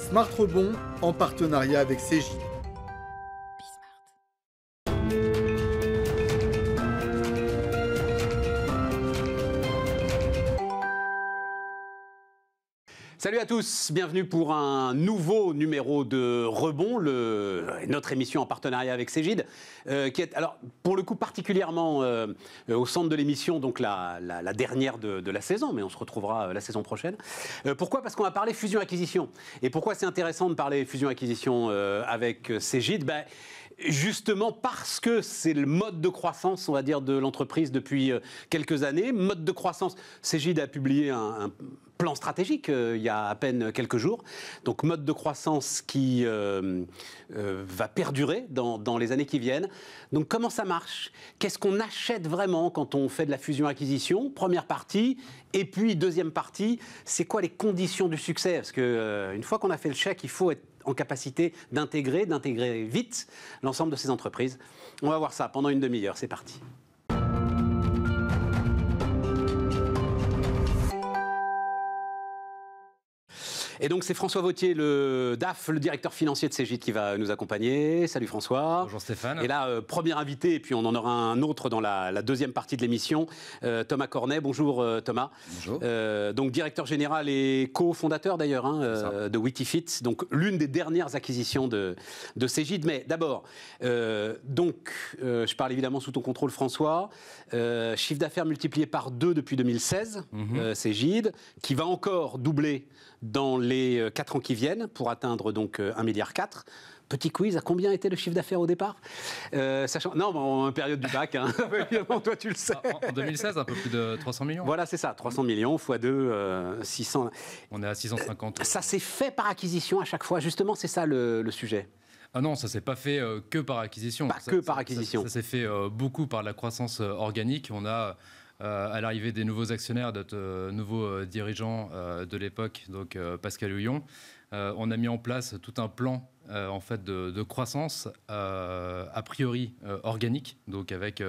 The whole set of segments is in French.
Smart Rebond en partenariat avec Cegid. Salut à tous, bienvenue pour un nouveau numéro de Rebond, notre émission en partenariat avec Cegid, qui est alors pour le coup particulièrement au centre de l'émission, donc la dernière de la saison, mais on se retrouvera la saison prochaine. Pourquoi ? Parce qu'on va parler fusion-acquisition. Et pourquoi c'est intéressant de parler fusion-acquisition avec Cegid ? Justement parce que c'est le mode de croissance, on va dire, de l'entreprise depuis quelques années. Mode de croissance, Cegid a publié un plan stratégique il y a à peine quelques jours. Donc mode de croissance qui va perdurer dans les années qui viennent. Donc comment ça marche ? Qu'est-ce qu'on achète vraiment quand on fait de la fusion-acquisition ? Première partie. Et puis deuxième partie, c'est quoi les conditions du succès ? Parce qu'une fois qu'on a fait le chèque, il faut être en capacité d'intégrer vite l'ensemble de ces entreprises. On va voir ça pendant une demi-heure, c'est parti. Et donc c'est François Vauthier, le DAF, le directeur financier de Cegid, qui va nous accompagner. Salut François. Bonjour Stéphane. Et là, premier invité, et puis on en aura un autre dans la deuxième partie de l'émission, Thomas Cornet. Bonjour Thomas. Bonjour. Donc directeur général et cofondateur d'ailleurs de Witifit, donc l'une des dernières acquisitions de Cegid. Mais d'abord, je parle évidemment sous ton contrôle François, chiffre d'affaires multiplié par 2 depuis 2016, Cegid, qui va encore doubler dans les 4 ans qui viennent pour atteindre donc 1,4 milliard. Petit quiz, à combien était le chiffre d'affaires au départ ? Non, en période du bac, évidemment, toi tu le sais. En 2016, un peu plus de 300 millions. Voilà, c'est ça, 300 millions x 2, 600. On est à 650. Ça s'est fait par acquisition à chaque fois, justement, c'est ça le sujet. Ah non, ça ne s'est pas fait que par acquisition. Ça s'est fait beaucoup par la croissance organique. On a... à l'arrivée des nouveaux actionnaires, notre nouveau dirigeant de l'époque, donc Pascal Houillon, on a mis en place tout un plan en fait de croissance a priori organique, donc avec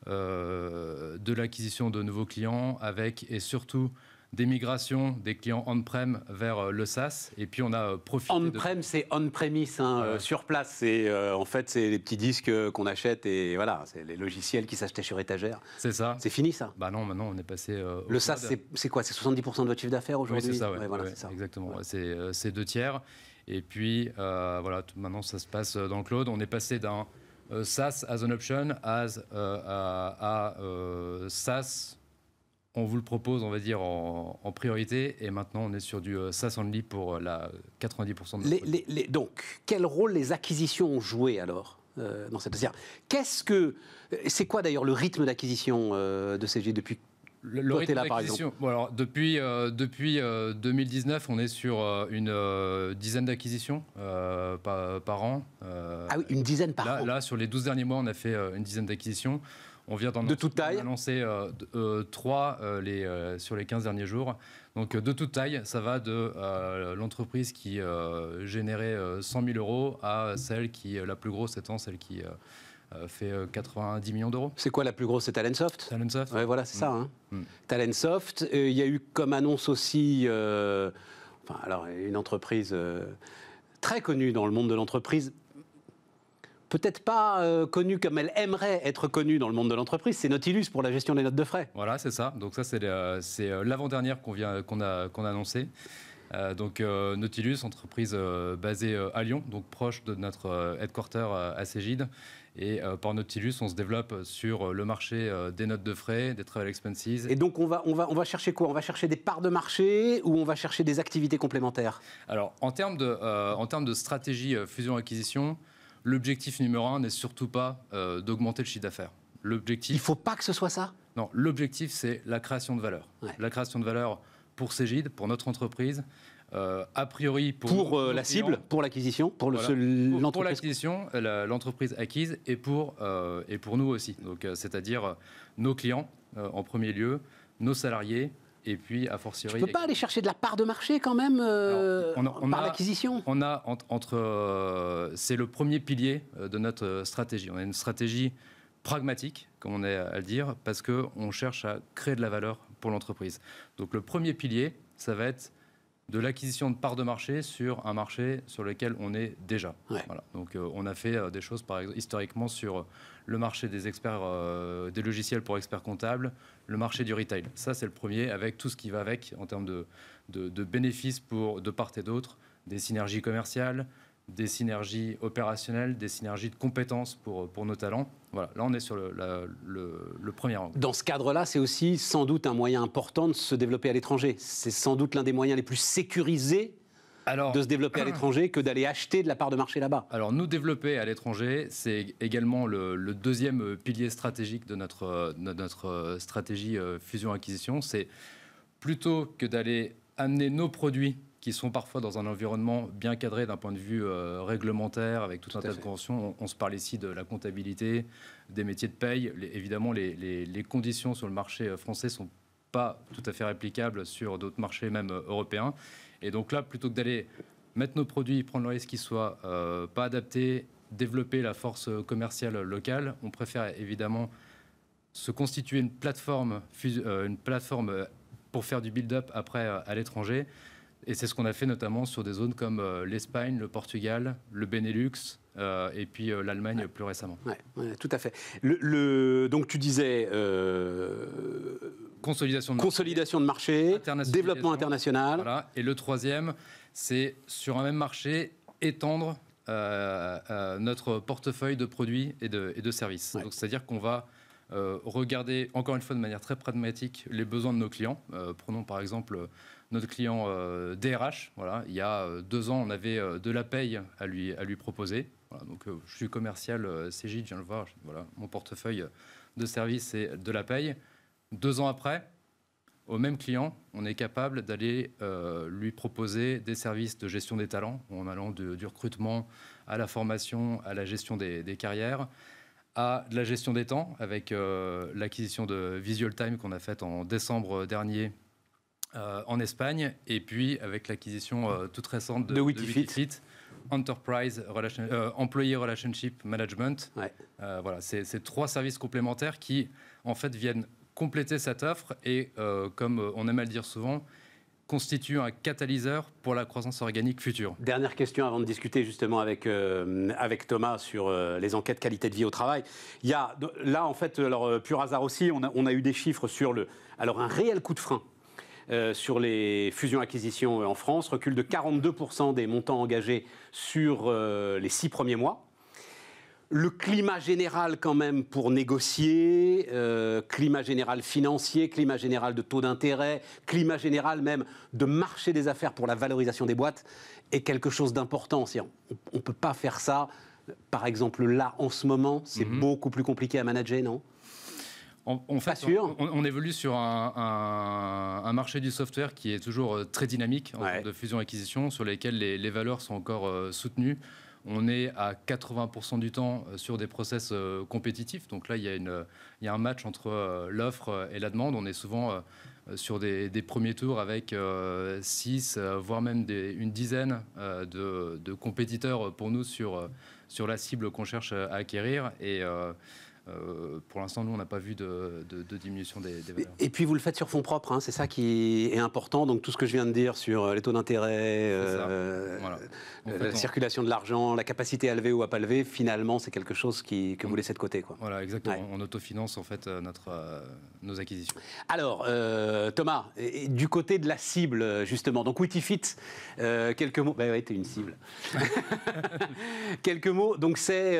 de l'acquisition de nouveaux clients, avec et surtout des migrations des clients on-prem vers le SaaS. Et puis on a profité on-prem, c'est on-premise, sur place. C'est en fait, c'est les petits disques qu'on achète et voilà, c'est les logiciels qui s'achetaient sur étagère. C'est ça. C'est fini ça ? Bah non, maintenant on est passé le SaaS, c'est quoi ? C'est 70% de votre chiffre d'affaires aujourd'hui ? Oui, c'est ça, ouais. Voilà, ouais, c'est ça. Exactement. Ouais. C'est 2 tiers. Et puis, voilà, maintenant ça se passe dans le cloud. On est passé d'un SaaS as an option à SaaS... On vous le propose, on va dire, en priorité. Et maintenant, on est sur du SaaS only pour la 90% de donc, quel rôle les acquisitions ont joué alors dans cette... C'est quoi d'ailleurs le rythme d'acquisition de Cegid depuis le rythme d'acquisition. Bon, alors, depuis 2019, on est sur une dizaine d'acquisitions par an. Ah oui, une dizaine par an. Là, sur les 12 derniers mois, on a fait une dizaine d'acquisitions. On vient de toute taille. annoncer 3 sur les 15 derniers jours. Donc de toute taille, ça va de l'entreprise qui générait 100 000 euros à celle qui est la plus grosse étant celle qui fait 90 millions d'euros. C'est quoi la plus grosse ? C'est Talentsoft ? Talentsoft. Ouais, voilà, c'est ça. Talentsoft. Il y a eu comme annonce aussi une entreprise très connue dans le monde de l'entreprise. Peut-être pas connue comme elle aimerait être connue dans le monde de l'entreprise, c'est Nautilus pour la gestion des notes de frais. Voilà, c'est ça. Donc ça, c'est l'avant-dernière qu'on a annoncée. Donc Nautilus, entreprise basée à Lyon, donc proche de notre headquarter à Cegid. Et par Nautilus, on se développe sur le marché des notes de frais, des travel expenses. Et donc on va chercher quoi ? On va chercher des parts de marché ou on va chercher des activités complémentaires ? Alors en termes de stratégie fusion-acquisition, l'objectif numéro 1 n'est surtout pas d'augmenter le chiffre d'affaires. Il ne faut pas que ce soit ça ? Non, l'objectif, c'est la création de valeur. Ouais. La création de valeur pour Cegid, pour notre entreprise, a priori pour la cible, pour l'acquisition, pour l'acquisition, l'entreprise acquise et pour nous aussi. Donc, c'est-à-dire nos clients en premier lieu, nos salariés. Et puis, a fortiori... Tu ne peux pas aller chercher de la part de marché quand même par l'acquisition ? On a c'est le premier pilier de notre stratégie. On a une stratégie pragmatique, comme on est à le dire, parce qu'on cherche à créer de la valeur pour l'entreprise. Donc le premier pilier, ça va être de l'acquisition de parts de marché sur un marché sur lequel on est déjà. Ouais. Voilà. Donc on a fait des choses, par exemple, historiquement sur le marché des experts, des logiciels pour experts comptables, le marché du retail. Ça, c'est le premier, avec tout ce qui va avec en termes de bénéfices de part et d'autre, des synergies commerciales, des synergies opérationnelles, des synergies de compétences pour nos talents. Voilà, là on est sur le premier angle. Dans ce cadre-là, c'est aussi sans doute un moyen important de se développer à l'étranger. C'est sans doute l'un des moyens les plus sécurisés de se développer à l'étranger que d'aller acheter de la part de marché là-bas. Alors nous développer à l'étranger, c'est également le deuxième pilier stratégique de notre stratégie fusion-acquisition. C'est plutôt que d'aller amener nos produits qui sont parfois dans un environnement bien cadré d'un point de vue réglementaire, avec tout un tas de conventions. On se parle ici de la comptabilité, des métiers de paye. Évidemment, les conditions sur le marché français ne sont pas tout à fait réplicables sur d'autres marchés, même européens. Et donc là, plutôt que d'aller mettre nos produits, prendre le risque qu'ils ne soient pas adaptés, développer la force commerciale locale, on préfère évidemment se constituer une plateforme pour faire du build-up après à l'étranger. Et c'est ce qu'on a fait notamment sur des zones comme l'Espagne, le Portugal, le Benelux et puis l'Allemagne plus récemment. Oui, tout à fait. Donc tu disais consolidation de marché, développement international. Voilà. Et le troisième, c'est sur un même marché, étendre notre portefeuille de produits et de services. Donc c'est-à-dire qu'on va regarder, encore une fois de manière très pragmatique, les besoins de nos clients. Prenons par exemple notre client DRH. Voilà. Il y a 2 ans, on avait de la paye à lui proposer. Voilà. Donc je suis commercial CJ, je viens le voir. Voilà. Mon portefeuille de services, c'est de la paye. 2 ans après, au même client, on est capable d'aller lui proposer des services de gestion des talents, en allant du recrutement à la formation, à la gestion des carrières, à de la gestion des temps, avec l'acquisition de Visual Time qu'on a faite en décembre dernier en Espagne, et puis avec l'acquisition toute récente de Witifit, Enterprise Employee Relationship Management. Voilà, c'est 3 services complémentaires qui, en fait, viennent compléter cette offre et, comme on aime à le dire souvent, constitue un catalyseur pour la croissance organique future. Dernière question avant de discuter justement avec Thomas sur les enquêtes qualité de vie au travail. Il y a là, en fait, alors pur hasard aussi, on a eu des chiffres sur un réel coup de frein sur les fusions-acquisitions en France, recul de 42% des montants engagés sur les 6 premiers mois. Le climat général quand même pour négocier, climat général financier, climat général de taux d'intérêt, climat général même de marché des affaires pour la valorisation des boîtes est quelque chose d'important. On ne peut pas faire ça, par exemple là en ce moment, c'est beaucoup plus compliqué à manager, non ? En fait, on évolue sur un marché du software qui est toujours très dynamique en termes de fusion-acquisition, sur lesquels les valeurs sont encore soutenues. On est à 80% du temps sur des process compétitifs. Donc là, il y a un match entre l'offre et la demande. On est souvent sur des premiers tours avec 6, voire même une dizaine de compétiteurs pour nous sur la cible qu'on cherche à acquérir. Et pour l'instant, nous, on n'a pas vu de diminution des valeurs. Et puis, vous le faites sur fonds propres, hein, c'est ça qui est important. Donc, tout ce que je viens de dire sur les taux d'intérêt, la circulation de l'argent, la capacité à lever ou à pas lever, finalement, c'est quelque chose que vous laissez de côté, quoi. Voilà, exactement. On autofinance, en fait, nos acquisitions. Alors, Thomas, du côté de la cible, justement, donc Witifit, quelques mots. Bah oui, t'es une cible. Quelques mots. Donc, c'est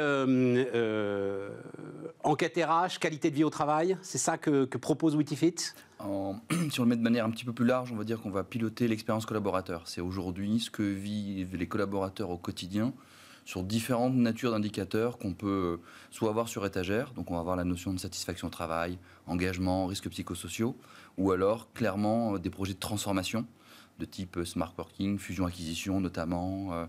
enquête RH, qualité de vie au travail, c'est ça que propose Witifit ? Si on le met de manière un petit peu plus large, on va dire qu'on va piloter l'expérience collaborateur. C'est aujourd'hui ce que vivent les collaborateurs au quotidien sur différentes natures d'indicateurs qu'on peut soit avoir sur étagère, donc on va avoir la notion de satisfaction au travail, engagement, risques psychosociaux, ou alors clairement des projets de transformation de type smart working, fusion-acquisition notamment,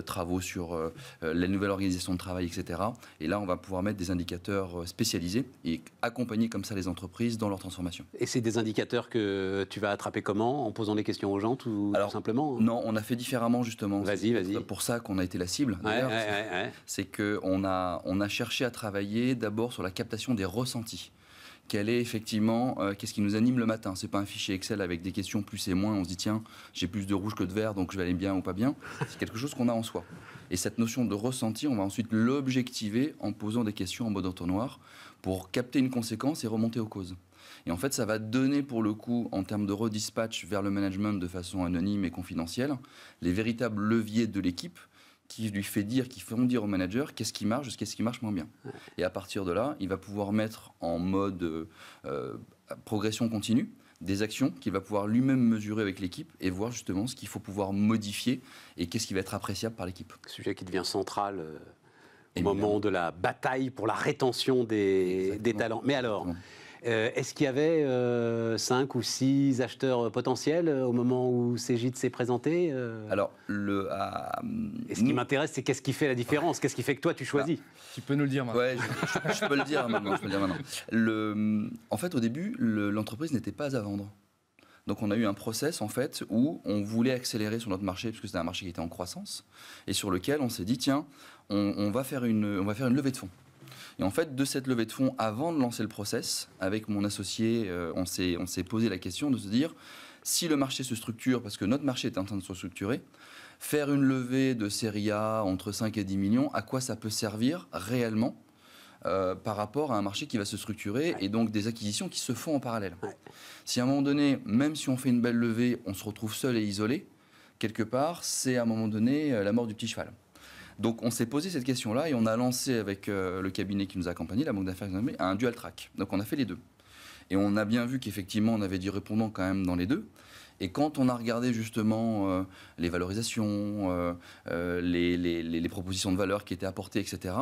travaux sur la nouvelle organisation de travail, etc. Et là, on va pouvoir mettre des indicateurs spécialisés et accompagner comme ça les entreprises dans leur transformation. Et c'est des indicateurs que tu vas attraper comment ? En posant des questions aux gens, tout simplement ? Non, on a fait différemment justement. Vas-y. C'est pour ça qu'on a été la cible. C'est qu'on a cherché à travailler d'abord sur la captation des ressentis. quel est effectivement, qu'est-ce qui nous anime le matin. C'est pas un fichier Excel avec des questions plus et moins, on se dit tiens, j'ai plus de rouge que de vert, donc je vais aller bien ou pas bien. C'est quelque chose qu'on a en soi. Et cette notion de ressenti, on va ensuite l'objectiver en posant des questions en mode entonnoir pour capter une conséquence et remonter aux causes. Et en fait, ça va donner pour le coup, en termes de redispatch vers le management de façon anonyme et confidentielle, les véritables leviers de l'équipe qui lui fait dire, qui font dire au manager qu'est-ce qui marche moins bien. Ouais. Et à partir de là, il va pouvoir mettre en mode progression continue des actions qu'il va pouvoir lui-même mesurer avec l'équipe et voir justement ce qu'il faut pouvoir modifier et qu'est-ce qui va être appréciable par l'équipe. Sujet qui devient central au moment de la bataille pour la rétention des talents. Mais alors, est-ce qu'il y avait 5 ou 6 acheteurs potentiels au moment où Cegid s'est présenté Alors, et ce qui m'intéresse, c'est qu'est-ce qui fait la différence? Qu'est-ce qui fait que toi, tu choisis? Tu peux nous le dire maintenant. Ouais, je peux le dire maintenant. En fait, au début, l'entreprise n'était pas à vendre. Donc, on a eu un process, en fait, où on voulait accélérer sur notre marché, parce que c'était un marché qui était en croissance, et sur lequel on s'est dit, tiens, on va faire une levée de fonds. Et en fait, de cette levée de fonds, avant de lancer le process, avec mon associé, on s'est posé la question de se dire, si le marché se structure, parce que notre marché est en train de se structurer, faire une levée de série A entre 5 et 10 millions, à quoi ça peut servir réellement par rapport à un marché qui va se structurer et donc des acquisitions qui se font en parallèle. Si à un moment donné, même si on fait une belle levée, on se retrouve seul et isolé, quelque part, c'est à un moment donné la mort du petit cheval. Donc on s'est posé cette question-là et on a lancé avec le cabinet qui nous a accompagnés, la banque d'affaires, un dual track. Donc on a fait les deux. Et on a bien vu qu'effectivement on avait du répondant quand même dans les deux. Et quand on a regardé justement les valorisations, les propositions de valeur qui étaient apportées, etc.,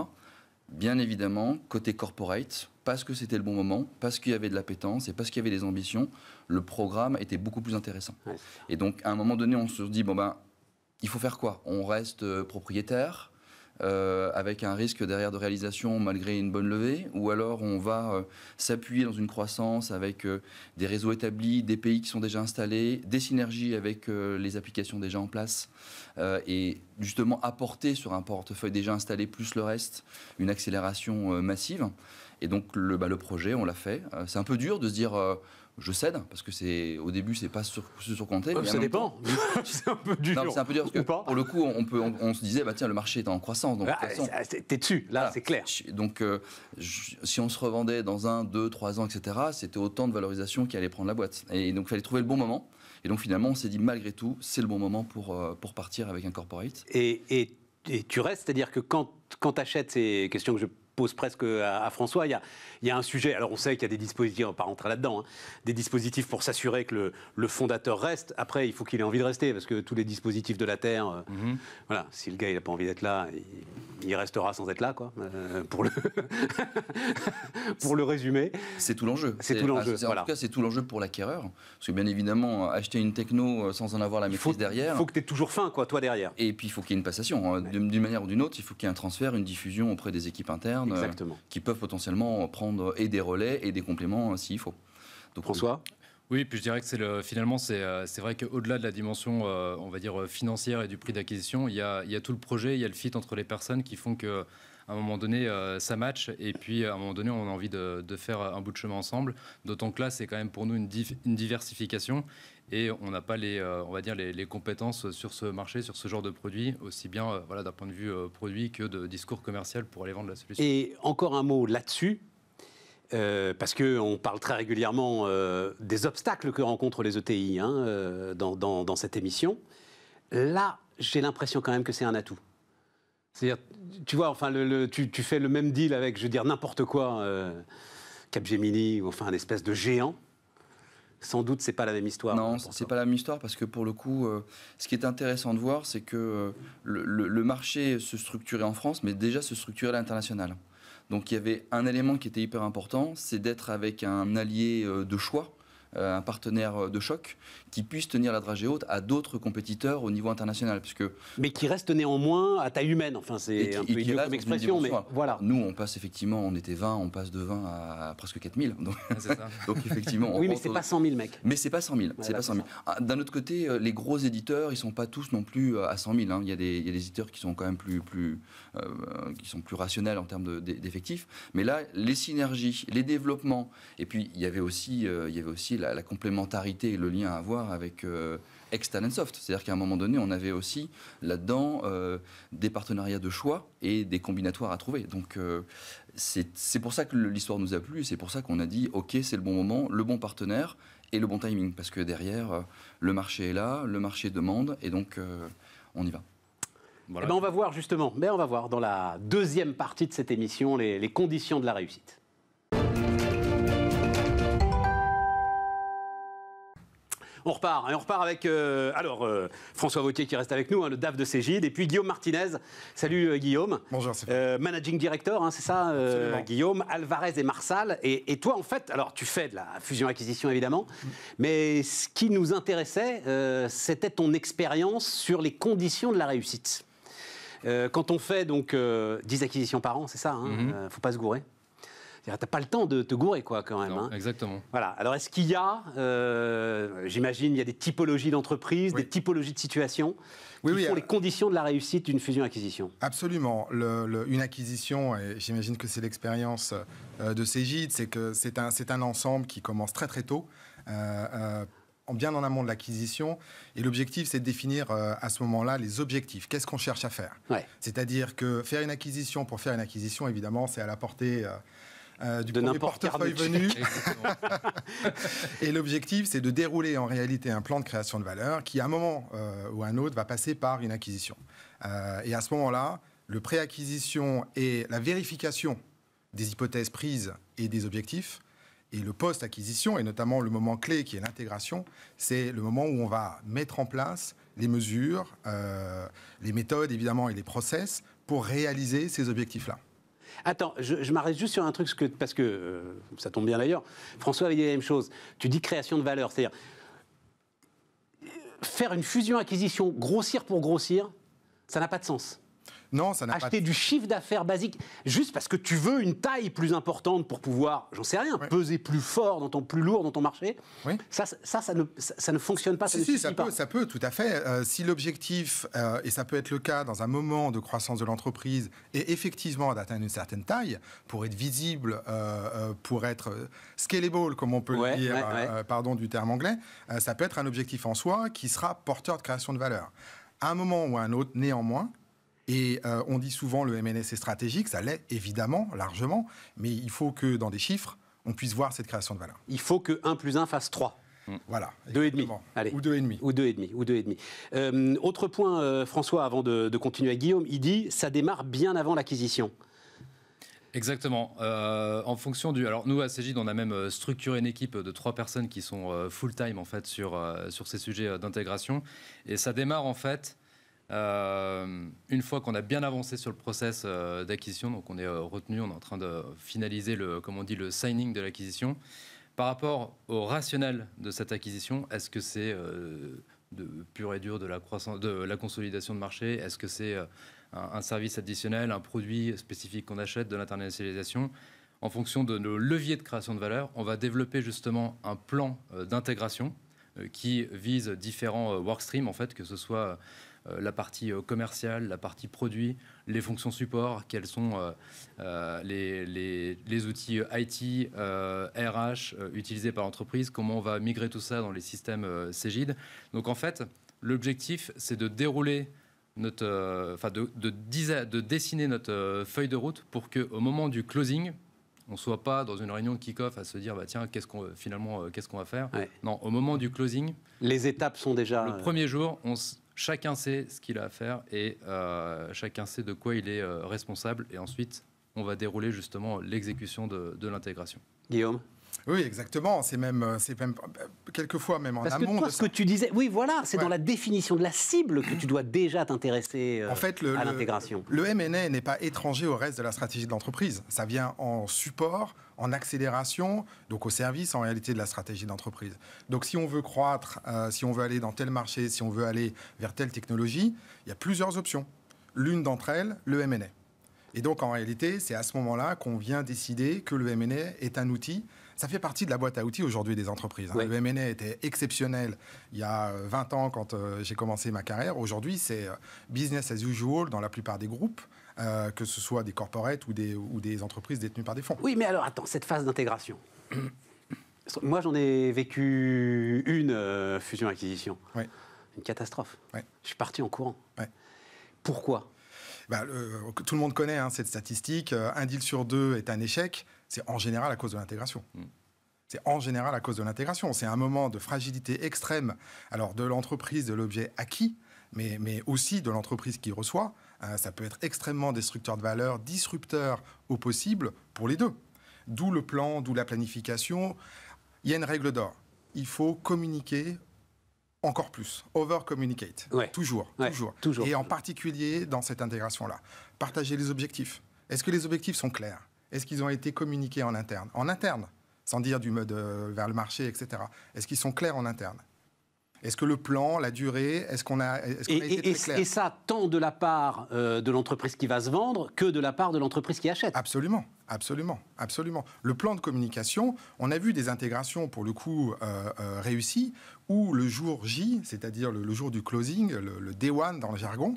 bien évidemment, côté corporate, parce que c'était le bon moment, parce qu'il y avait de l'appétence et parce qu'il y avait des ambitions, le programme était beaucoup plus intéressant. Ouais. Et donc à un moment donné, on se dit, bon ben, il faut faire quoi? On reste propriétaire avec un risque derrière de réalisation malgré une bonne levée, ou alors on va s'appuyer dans une croissance avec des réseaux établis, des pays qui sont déjà installés, des synergies avec les applications déjà en place et justement apporter sur un portefeuille déjà installé plus le reste une accélération massive. Et donc le projet, on l'a fait. C'est un peu dur de se dire je cède, parce que au début, c'est pas surcompté. Ça dépend. C'est un peu dur. Non, c'est un peu dur, parce que pour le coup, on se disait, bah, tiens, le marché est en croissance. Donc, t'es dessus, là, voilà, c'est clair. Donc, si on se revendait dans 1, 2, 3 ans, etc., c'était autant de valorisation qui allait prendre la boîte. Et donc, il fallait trouver le bon moment. Et donc, finalement, on s'est dit, malgré tout, c'est le bon moment pour partir avec un corporate. Et tu restes, c'est-à-dire que quand tu achètes, ces questions que je pose presque à François, il y a un sujet, alors on sait qu'il y a des dispositifs, on ne va pas rentrer là-dedans, hein, des dispositifs pour s'assurer que le fondateur reste. Après, il faut qu'il ait envie de rester, parce que tous les dispositifs de la Terre, voilà, si le gars n'a pas envie d'être là, il restera sans être là, quoi, pour le résumer. C'est tout l'enjeu. C'est tout l'enjeu, voilà. En tout cas, c'est tout l'enjeu pour l'acquéreur, parce que bien évidemment, acheter une techno sans en avoir la maîtrise derrière... Il faut que tu aies toujours faim, quoi, toi, derrière. Et puis, il faut qu'il y ait une passation. D'une manière ou d'une autre, il faut qu'il y ait un transfert, une diffusion auprès des équipes internes. Qui peuvent potentiellement prendre et des relais et des compléments s'il faut. Donc, François ? Oui, puis je dirais que finalement, c'est vrai qu'au-delà de la dimension, on va dire, financière et du prix d'acquisition, il y a tout le projet, il y a le fit entre les personnes qui font qu'à un moment donné, ça match, et puis à un moment donné, on a envie de faire un bout de chemin ensemble. D'autant que là, c'est quand même pour nous une diversification. Et on n'a pas on va dire les compétences sur ce marché, sur ce genre de produit, aussi bien voilà, d'un point de vue produit que de discours commercial pour aller vendre la solution. Et encore un mot là-dessus, parce qu'on parle très régulièrement des obstacles que rencontrent les ETI dans cette émission. Là, j'ai l'impression quand même que c'est un atout. C'est-à-dire, tu vois, enfin, tu fais le même deal avec, je veux dire, n'importe quoi, Capgemini, ou enfin, une espèce de géant. Sans doute, c'est pas la même histoire. Non, c'est pas la même histoire, parce que pour le coup, ce qui est intéressant de voir, c'est que le marché se structurait en France, mais déjà se structurait à l'international. Donc il y avait un élément qui était hyper important, c'est d'être avec un allié de choix un partenaire de choc qui puisse tenir la dragée haute à d'autres compétiteurs au niveau international. Puisque mais qui reste néanmoins à taille humaine. Enfin, c'est un peu idiot comme expression, mais voilà. Nous, on passe effectivement, on était 20, on passe de 20 à presque 4000. Donc, donc effectivement... oui, mais c'est pas 100 000 mecs. Mais c'est pas 100 000. Ouais, c'est pas 100 000. D'un autre côté, les gros éditeurs, ils sont pas tous non plus à 100 000. Hein. Il y a des éditeurs qui sont quand même qui sont plus rationnels en termes d'effectifs. Mais là, les synergies, les développements, et puis il y avait aussi la complémentarité et le lien à avoir avec ex-Talentsoft. C'est-à-dire qu'à un moment donné, on avait aussi là-dedans des partenariats de choix et des combinatoires à trouver. Donc c'est pour ça que l'histoire nous a plu, c'est pour ça qu'on a dit ok, c'est le bon moment, le bon partenaire et le bon timing, parce que derrière, le marché est là, le marché demande, et donc on y va. Voilà. Eh ben on va voir justement, on va voir dans la deuxième partie de cette émission les conditions de la réussite. On repart avec François Vauthier qui reste avec nous, le DAF de Cégide, et puis Guillaume Martinez. Salut Guillaume. Bonjour. Managing Director, c'est ça Guillaume, Alvarez et Marsal. Et toi en fait, alors tu fais de la fusion-acquisition évidemment, mais ce qui nous intéressait, c'était ton expérience sur les conditions de la réussite. Quand on fait donc 10 acquisitions par an, c'est ça, faut pas se gourer. T'as pas le temps de te gourer, quoi, quand même. Non, exactement. Voilà. Alors, est-ce qu'il y a, j'imagine, il y a des typologies d'entreprises, des typologies de situations qui font les conditions de la réussite d'une fusion-acquisition? Absolument. Une acquisition, et j'imagine que c'est l'expérience de Cégide, c'est que c'est un ensemble qui commence très très tôt, bien en amont de l'acquisition. Et l'objectif, c'est de définir à ce moment-là les objectifs. Qu'est-ce qu'on cherche à faire? C'est-à-dire que faire une acquisition pour faire une acquisition, évidemment, c'est à la portée... du premier portefeuille venu. Et l'objectif, c'est de dérouler en réalité un plan de création de valeur qui, à un moment ou à un autre, va passer par une acquisition. Et à ce moment-là, le pré-acquisition et la vérification des hypothèses prises et des objectifs, et le post-acquisition, et notamment le moment clé qui est l'intégration, c'est le moment où on va mettre en place les mesures, les méthodes évidemment et les process pour réaliser ces objectifs-là. Attends, je m'arrête juste sur un truc, parce que ça tombe bien d'ailleurs. François avait dit la même chose. Tu dis création de valeur, c'est-à-dire faire une fusion-acquisition, grossir pour grossir, ça n'a pas de sens. Non, ça n'a pas... Acheter du chiffre d'affaires basique, juste parce que tu veux une taille plus importante pour pouvoir, j'en sais rien, peser plus fort, plus lourd dans ton marché, ça ne fonctionne pas, ça peut, tout à fait. Si l'objectif, et ça peut être le cas dans un moment de croissance de l'entreprise, est effectivement d'atteindre une certaine taille, pour être visible, pour être scalable, comme on peut le dire, pardon du terme anglais, ça peut être un objectif en soi qui sera porteur de création de valeur. À un moment ou à un autre, néanmoins, et on dit souvent le M&A c'est stratégique, ça l'est évidemment, largement, mais il faut que dans des chiffres, on puisse voir cette création de valeur. Il faut que 1 + 1 fasse 3. Voilà. 2,5. Allez. Ou 2,5. Ou 2,5. Autre point, François, avant de continuer à Guillaume, il dit ça démarre bien avant l'acquisition. Exactement. En fonction du... Alors nous, à Cégide, on a même structuré une équipe de 3 personnes qui sont full-time en fait, sur ces sujets d'intégration. Et ça démarre en fait... une fois qu'on a bien avancé sur le process d'acquisition, donc on est retenu, on est en train de finaliser le signing de l'acquisition. Par rapport au rationnel de cette acquisition, est-ce que c'est de pur et dur de la croissance, de la consolidation de marché? Est-ce que c'est un service additionnel, un produit spécifique qu'on achète, de l'internationalisation? En fonction de nos leviers de création de valeur, on va développer justement un plan d'intégration qui vise différents workstreams, en fait, que ce soit la partie commerciale, la partie produit, les fonctions support, quels sont les outils IT, RH utilisés par l'entreprise, comment on va migrer tout ça dans les systèmes Cégide. Donc en fait, l'objectif, c'est de dérouler de dessiner notre feuille de route pour qu'au moment du closing, on ne soit pas dans une réunion de kick-off à se dire bah, tiens, qu'est-ce qu'on va faire. Non, au moment du closing, les étapes sont déjà... Le premier jour, chacun sait ce qu'il a à faire et chacun sait de quoi il est responsable. Et ensuite, on va dérouler justement l'exécution de l'intégration. Guillaume? Oui, exactement. C'est même quelquefois même en amont. Parce que toi, ce que tu disais, oui, voilà, c'est dans la définition de la cible que tu dois déjà t'intéresser à l'intégration. Le M&A n'est pas étranger au reste de la stratégie de l'entreprise. Ça vient en support, en accélération, donc au service en réalité de la stratégie d'entreprise. Donc si on veut croître, si on veut aller dans tel marché, si on veut aller vers telle technologie, il y a plusieurs options. L'une d'entre elles, le M&A. Et donc en réalité, c'est à ce moment-là qu'on vient décider que le M&A est un outil. Ça fait partie de la boîte à outils aujourd'hui des entreprises. Ouais. Le M&A était exceptionnel il y a 20 ans quand j'ai commencé ma carrière. Aujourd'hui, c'est business as usual dans la plupart des groupes, que ce soit des corporates ou des entreprises détenues par des fonds. Oui, mais alors attends, cette phase d'intégration. Moi, j'en ai vécu une fusion-acquisition. Oui. Une catastrophe. Oui. Je suis parti en courant. Oui. Pourquoi ? Tout le monde connaît cette statistique. Un deal sur deux est un échec. C'est en général à cause de l'intégration. C'est en général à cause de l'intégration. C'est un moment de fragilité extrême, alors de l'entreprise, de l'objet acquis, mais aussi de l'entreprise qui reçoit. Ça peut être extrêmement destructeur de valeur, disrupteur au possible pour les deux. D'où le plan, d'où la planification. Il y a une règle d'or. Il faut communiquer encore plus. Over-communicate. Ouais. Toujours. Et en particulier dans cette intégration-là. Partager les objectifs. Est-ce que les objectifs sont clairs ? Est-ce qu'ils ont été communiqués en interne ? En interne, sans dire du mode vers le marché, etc. Est-ce qu'ils sont clairs en interne ? Est-ce que le plan, la durée, est-ce qu'on a été très clair ? Et ça, tant de la part de l'entreprise qui va se vendre que de la part de l'entreprise qui achète. Absolument. Le plan de communication, on a vu des intégrations, pour le coup, réussies, où le jour J, c'est-à-dire le jour du closing, le day one dans le jargon,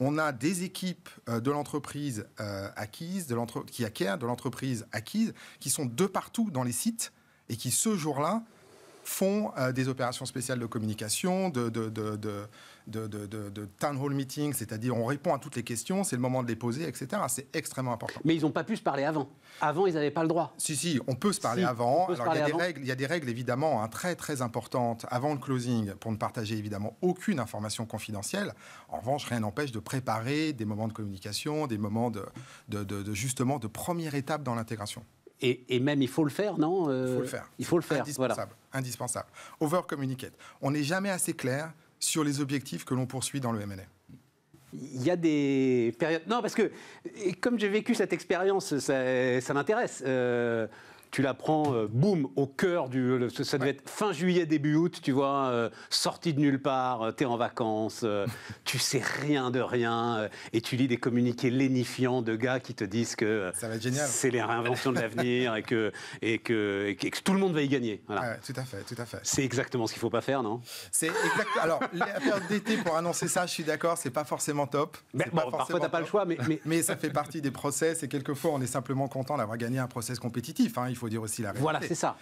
on a des équipes de l'entreprise acquise, qui acquièrent de l'entreprise acquise, qui sont de partout dans les sites et qui, ce jour-là, font des opérations spéciales de communication, de town hall meeting, c'est-à-dire on répond à toutes les questions, c'est le moment de les poser, etc. C'est extrêmement important. Mais ils n'ont pas pu se parler avant. Avant, ils n'avaient pas le droit. Si, on peut se parler avant. Alors, il y a des règles évidemment très très importantes avant le closing pour ne partager évidemment aucune information confidentielle. En revanche, rien n'empêche de préparer des moments de communication, des moments justement de première étape dans l'intégration. Et même, il faut le faire, non Il faut le faire. Indispensable. Indispensable. Over-communicate. On n'est jamais assez clair sur les objectifs que l'on poursuit dans le M&A. Il y a des périodes... Non, parce que, comme j'ai vécu cette expérience, ça m'intéresse. Tu la prends, boum, au cœur du... Ça devait être fin juillet, début août, tu vois, sorti de nulle part, t'es en vacances, tu sais rien de rien, et tu lis des communiqués lénifiants de gars qui te disent que ça va être génial. C'est les réinventions de l'avenir et que tout le monde va y gagner. Voilà. Ouais, tout à fait. C'est exactement ce qu'il ne faut pas faire, non ? C'est exact. Alors, la période d'été, pour annoncer ça, je suis d'accord, c'est pas forcément top. Parfois, t'as pas le choix, mais ça fait partie des process, et quelquefois, on est simplement content d'avoir gagné un process compétitif. Il faut dire aussi la réalité. Voilà, c'est ça.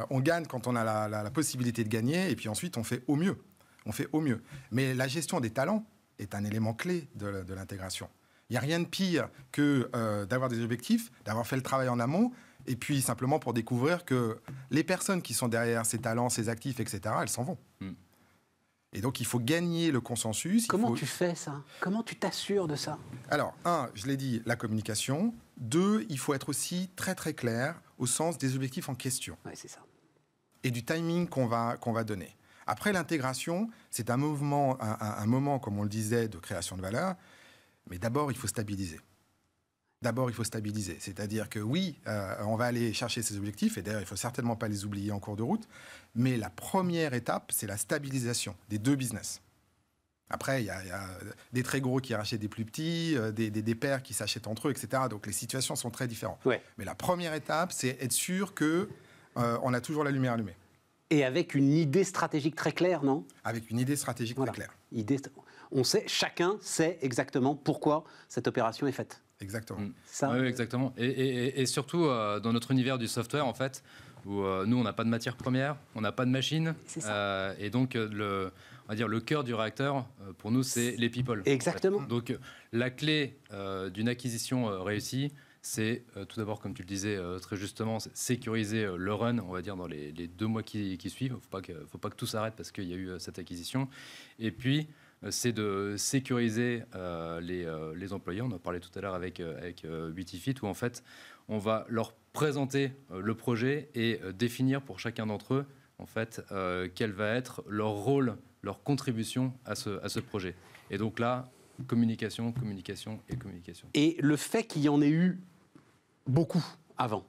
On gagne quand on a la possibilité de gagner, et puis ensuite, on fait au mieux. Mais la gestion des talents est un élément clé de l'intégration. Il n'y a rien de pire que d'avoir des objectifs, d'avoir fait le travail en amont, et puis simplement pour découvrir que les personnes qui sont derrière ces talents, ces actifs, etc., elles s'en vont. Et donc, il faut gagner le consensus. Comment tu fais ça ? Comment tu t'assures de ça ? Alors, 1, je l'ai dit, la communication. 2, il faut être aussi très très clair au sens des objectifs en question. Ouais, c'est ça. Et du timing qu'on va donner. Après, l'intégration, c'est un moment, comme on le disait, de création de valeur. Mais d'abord, il faut stabiliser. C'est-à-dire que oui, on va aller chercher ces objectifs, et d'ailleurs, il ne faut certainement pas les oublier en cours de route, mais la première étape, c'est la stabilisation des deux business. Après, il y a des très gros qui rachètent des plus petits, des pairs qui s'achètent entre eux, etc. Donc, les situations sont très différentes. Ouais. Mais la première étape, c'est être sûr qu'on a toujours la lumière allumée. Et avec une idée stratégique très claire, non ? Avec une idée stratégique très claire. Chacun sait exactement pourquoi cette opération est faite. Exactement. Ça, oui, exactement. Et surtout, dans notre univers du software, en fait, où nous, on n'a pas de matière première, on n'a pas de machine. Et donc, on va dire, le cœur du réacteur, pour nous, c'est les people. Exactement. En fait. Donc, la clé d'une acquisition réussie, c'est tout d'abord, comme tu le disais très justement, sécuriser le run, on va dire, dans les 2 mois qui suivent. Il ne faut pas que tout s'arrête parce qu'il y a eu cette acquisition. Et puis, c'est de sécuriser les employés. On en parlait tout à l'heure avec Beautyfit, où en fait, on va leur présenter le projet et définir pour chacun d'entre eux, en fait, quel va être leur rôle, leur contribution à ce projet. Et donc là, communication, communication et communication. Et le fait qu'il y en ait eu beaucoup avant,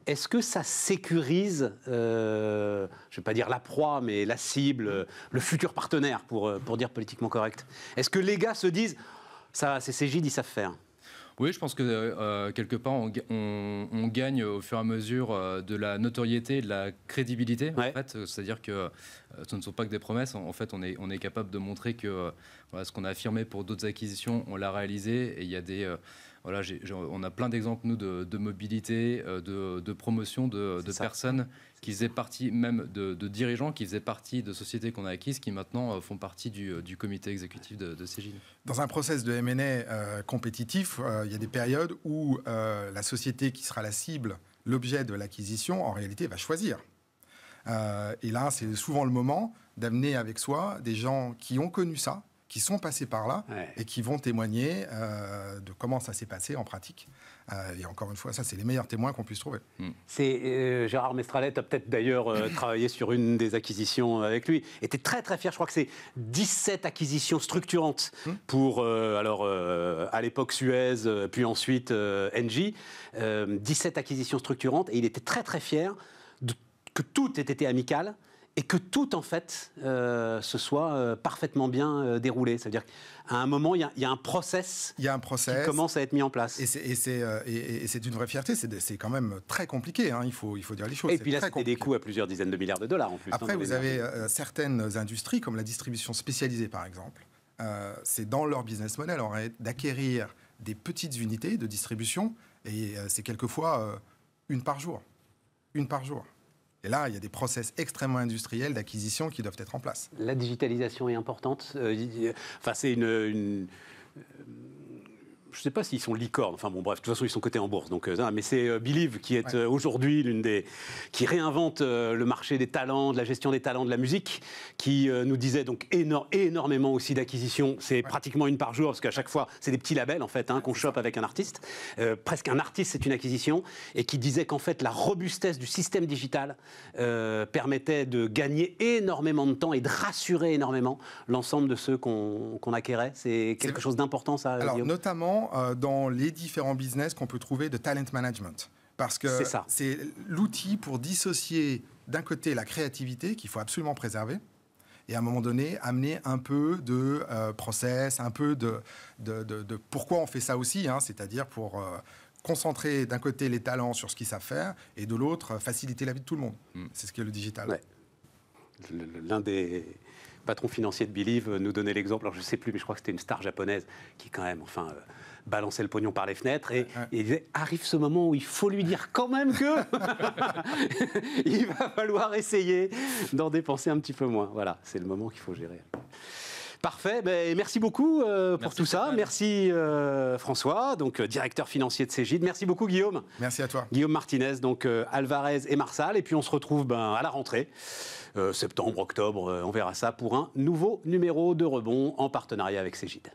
est-ce que ça sécurise, je ne vais pas dire la proie, mais la cible, le futur partenaire, pour dire politiquement correct? Est-ce que les gars se disent, ça, c'est Cegid, ils savent faire? Oui, je pense que quelque part, on gagne au fur et à mesure de la notoriété, de la crédibilité. Ouais. En fait, c'est-à-dire que ce ne sont pas que des promesses. En fait, on est capable de montrer que voilà, ce qu'on a affirmé pour d'autres acquisitions, on l'a réalisé. Et il y a des... Voilà, on a plein d'exemples, nous, de mobilité, de promotion de personnes qui faisaient partie, même de dirigeants qui faisaient partie de sociétés qu'on a acquises, qui maintenant font partie du comité exécutif de Cegid. Dans un process de M&A compétitif, il y a des périodes où la société qui sera la cible, l'objet de l'acquisition, en réalité, va choisir. Et là, c'est souvent le moment d'amener avec soi des gens qui ont connu ça, qui sont passés par là et qui vont témoigner de comment ça s'est passé en pratique. Et encore une fois, ça, c'est les meilleurs témoins qu'on puisse trouver. C'est Gérard Mestralet a peut-être d'ailleurs travaillé sur une des acquisitions avec lui. Était très très fier. Je crois que c'est 17 acquisitions structurantes pour à l'époque Suez, puis ensuite Engie. 17 acquisitions structurantes et il était très très fier que tout ait été amical. Et que tout, en fait, se soit parfaitement bien déroulé. C'est-à-dire qu'à un moment, il y a un process qui commence à être mis en place. Et c'est une vraie fierté. C'est quand même très compliqué, hein. Il faut dire les choses. Et puis là, c'était des coûts à plusieurs dizaines de milliards de dollars, en plus. Après, vous avez certaines industries, comme la distribution spécialisée, par exemple. C'est dans leur business model d'acquérir des petites unités de distribution. Et c'est quelquefois une par jour. Une par jour. Et là, il y a des process extrêmement industriels d'acquisition qui doivent être en place. La digitalisation est importante. Enfin, c'est je ne sais pas s'ils sont licornes. Enfin bon, bref, de toute façon, ils sont cotés en bourse. Donc, mais c'est Believe qui est aujourd'hui qui réinvente le marché des talents, de la gestion des talents de la musique, qui nous disait donc énormément aussi d'acquisitions. C'est pratiquement une par jour, parce qu'à chaque fois, c'est des petits labels en fait qu'on chope avec un artiste. Presque un artiste, c'est une acquisition, et qui disait qu'en fait la robustesse du système digital permettait de gagner énormément de temps et de rassurer énormément l'ensemble de ceux qu'on acquérait. C'est quelque chose d'important, ça. Alors, Guillaume. notamment dans les différents business qu'on peut trouver de talent management. Parce que c'est l'outil pour dissocier d'un côté la créativité qu'il faut absolument préserver et à un moment donné amener un peu de process, un peu de pourquoi on fait ça aussi, hein, c'est-à-dire pour concentrer d'un côté les talents sur ce qu'ils savent faire et de l'autre faciliter la vie de tout le monde. C'est ce qu'est le digital. Ouais. L'un des patrons financiers de Believe nous donnait l'exemple, alors je ne sais plus, mais je crois que c'était une star japonaise qui quand même, balançait le pognon par les fenêtres et il disait, arrive ce moment où il faut lui dire quand même que il va falloir essayer d'en dépenser un petit peu moins. Voilà, c'est le moment qu'il faut gérer. Parfait, merci beaucoup pour tout ça. Merci François, donc directeur financier de Cegid. Merci beaucoup Guillaume. Merci à toi. Guillaume Martinez, donc Alvarez et Marsal. Et puis on se retrouve à la rentrée, septembre, octobre, on verra ça pour un nouveau numéro de Rebond en partenariat avec Cegid.